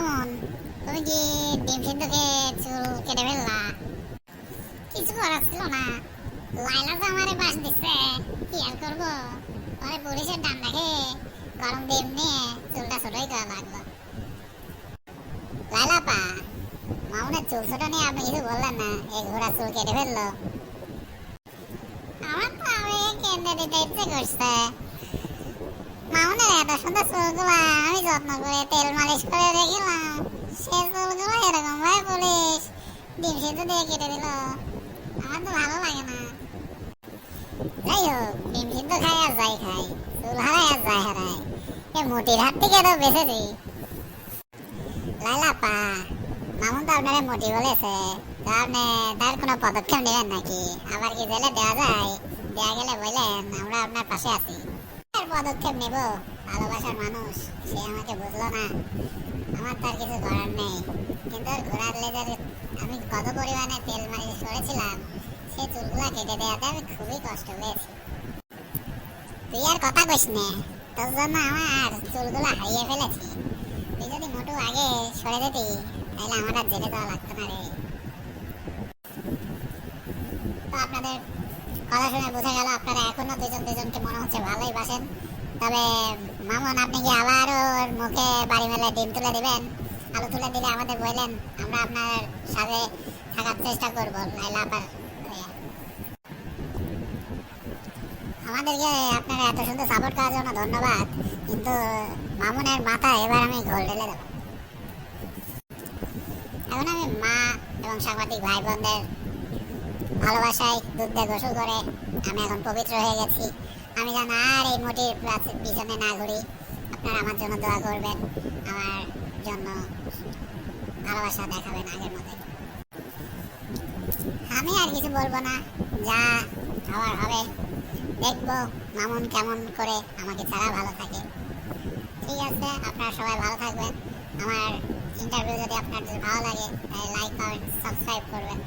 মামুন, তুমি কি ডিম সিদ্ধকে চুল কেটে ফেললা? কিছু করার ছিল না। লাইলা তো আমারে বাস দিচ্ছে, কি আর করবো? পরে পুলিশের ডান দেখে গরম ডিম নিয়ে চুলটা ছোটই করা লাগলো। লাইলা পা, মামুনের চুল ছোট নিয়ে আপনি কিছু বললেন না, এই ঘোড়া চুল কেটে ফেললো। আমার তো আমি কেটে দিতে ইচ্ছে করছে। মামুনের এত সুন্দর চুলগুলা আমি যত্ন করে তেল মালিশ করে রেখেলাম, সে চুলগুলো এরকম ভাবে পুলিশ ডিম সিদ্ধ দিয়ে কেটে দিল। আমার তো ভালো লাগে না। যাই হোক, ডিম সিদ্ধ খাই আর যাই খাই, চুল হারাই আর যাই হারাই, এ মোটির হাত থেকে তো বেঁচেছি। লাইলা পা, মামুন তো আপনারে মোটি বলেছে, তো আপনি তার কোনো পদক্ষেপ নেবেন নাকি? আবার কি জেলে দেওয়া যায়? দেওয়া গেলে বললেন, আমরা আপনার পাশে আছি। আর পদক্ষেপ নেব, ভালোবাসার মানুষ, সে আমাকে বুঝলো না, আমার তার কিছু করার নেই। কিন্তু ওর ঘোড়ার লেজের আমি কত পরিমাণে তেল মালিশ করেছিলাম, সে চুলগুলা কেটে দেওয়াতে আমি খুবই কষ্ট পেয়েছি। তুই আর কথা কইস নে, তোর জন্য আমার চুলগুলা হারিয়ে ফেলেছি। তুই যদি মোটু আগে সরে যেতি, তাহলে আমার আর জেলে দেওয়া লাগতো না রে। তো আপনাদের কথা শুনে বোঝা গেল আপনারা এখনো দুজন দুজনকে মনে হচ্ছে ভালোই বাসেন। তবে মামুন, আপনি কি আবার ওর মুখে বাড়ি মেলে ডিম তুলে দিবেন? আলু তুলে দিলে আমাদের বললেন, আমরা আপনার সাথে থাকার চেষ্টা করবো। লাইলা আপার হয়ে আমাদেরকে আপনারা এত সুন্দর সাপোর্ট করার জন্য ধন্যবাদ। কিন্তু মামুনের মাথা এবার আমি ঘোল ঢেলে দেবো। এখন আমি মা এবং সাংবাদিক ভাই বোনদের ভালোবাসায় দুধ দিয়ে গোসল করে আমি এখন পবিত্র হয়ে গেছি। আমি যেন আর এই মোটির পিছনে না ঘুরি। আপনারা আমার জন্য দোয়া করবেন, আমার জন্য ভালোবাসা দেখাবেন আগের মতো। আমি আর কিছু বলবো না, যা হওয়ার হবে। দেখবো মামুন কেমন করে আমাকে ছাড়া ভালো থাকে। ঠিক আছে, আপনারা সবাই ভালো থাকবেন। আমার ইন্টারভিউ যদি আপনাদের ভালো লাগে, তাহলে লাইক, কমেন্ট, সাবস্ক্রাইব করবেন।